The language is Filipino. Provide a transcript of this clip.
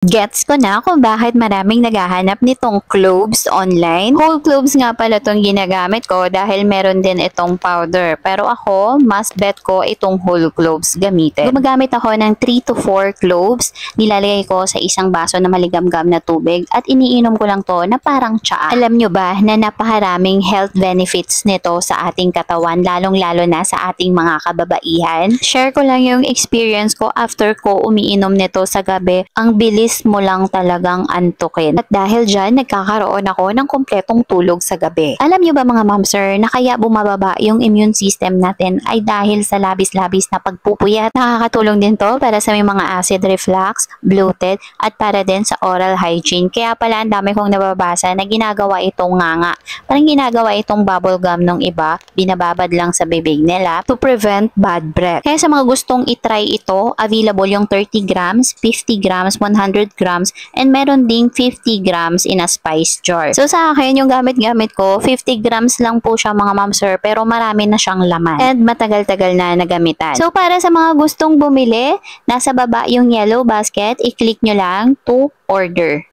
Gets ko na kung bakit maraming naghahanap nitong cloves online. Whole cloves nga pala itong ginagamit ko dahil meron din itong powder. Pero ako, mas bet ko itong whole cloves gamitin. Gumagamit ako ng 3 to 4 cloves. Nilalagay ko sa isang baso na maligamgam na tubig at iniinom ko lang to na parang tsaa. Alam nyo ba na napakaraming health benefits nito sa ating katawan, lalong-lalo na sa ating mga kababaihan? Share ko lang yung experience ko after ko umiinom nito sa gabi. Ang bilis mo lang talagang antukin. At dahil dyan, nagkakaroon ako ng kompletong tulog sa gabi. Alam nyo ba mga momser, na kaya bumababa yung immune system natin ay dahil sa labis-labis na pagpupuyat. Nakakatulong din to para sa may mga acid reflux, bloated, at para din sa oral hygiene. Kaya pala ang dami kong nababasa na ginagawa itong nganga. Parang ginagawa itong bubble gum ng iba, binababad lang sa bibig nila to prevent bad breath. Kaya sa mga gustong itry ito, available yung 30 grams, 50 grams, 100 grams, and meron ding 50 grams in a spice jar. So sa akin, yung gamit-gamit ko, 50 grams lang po siya mga momser, pero marami na siyang laman. And matagal-tagal na nagamitan. So para sa mga gustong bumili, nasa baba yung yellow basket, i-click nyo lang to order.